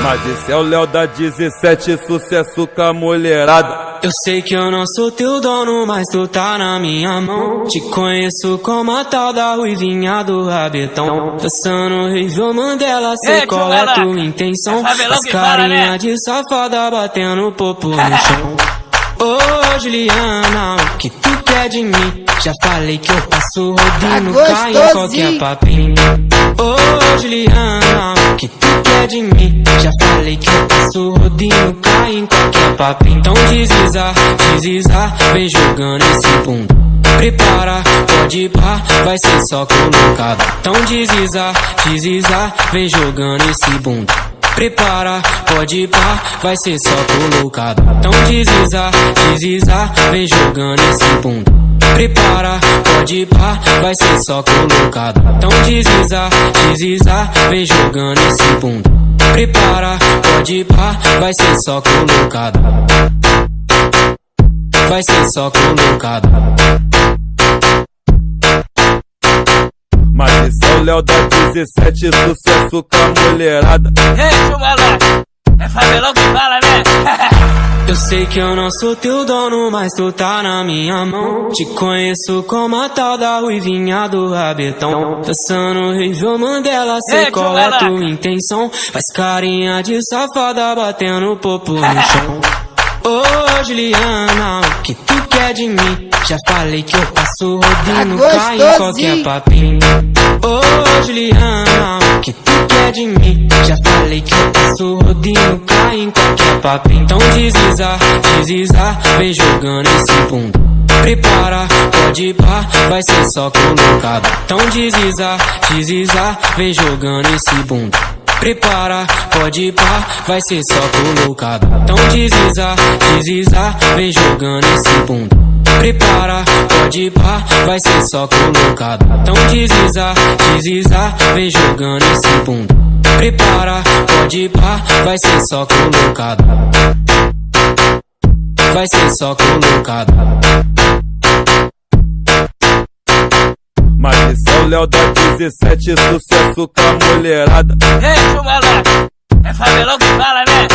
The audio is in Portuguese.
Mas esse é o Léo da 17, sucesso com a mulherada. Eu sei que eu não sou teu dono, mas tu tá na minha mão. Te conheço como a tal da ruivinha do rabetão. Dançando Rival Mandela, sei qual é tua intenção. As carinha de safada batendo popo no chão. Ô Juliana, o que tu quer de mim? Já falei que eu passo rodinho, cai em qualquer papinho. Ô Juliana, o que tu quer de mim? Já falei que eu passo rodinho, cai em qualquer papinho. Então deslizar, vem jogando esse bunda. Prepara, pode ir pá, vai ser só colocado. Então deslizar, vem jogando esse bunda. Prepara, pode ir pá, vai ser só colocado. Então deslizar, vem jogando esse bunda. Prepara, pode ir pá, vai ser só colocado. Então deslizar, vem jogando esse bunda. Prepara, pode ir pá, vai ser só colocado. Vai ser só colocado. Mas esse é o Léo da 17, sucesso com a mulherada. Ei, chumalá, é favelão que fala, né? Eu sei que eu não sou teu dono, mas tu tá na minha mão. Te conheço como a tal da ruivinha do rabetão. Dançando Rival Mandela, sei qual é tua intenção. Faz carinha de safada batendo popo no chão. Ô Juliana, o que tu quer de mim? Já falei que eu passo rodinho, cai em qualquer papinho. Ô Juliana, o que tu quer de mim? Já falei que eu passo rodinho, cai em qualquer papinho. Então deslizar, vem jogando esse bunda. Prepara, pode ir pá, vai ser só colocado. Então deslizar, vem jogando esse bunda. Prepara, pode ir pá, vai ser só colocado. Então deslizar, vem jogando esse bunda. Prepara, pode ir pá, vai ser só colocado. Então deslizar, vem jogando esse bunda. Prepara, pode ir pá, vai ser só colocado. Vai ser só colocado. Mas esse é o Léo da 17, sucesso com a mulherada. Ei, chumalá, é favelão que fala, né?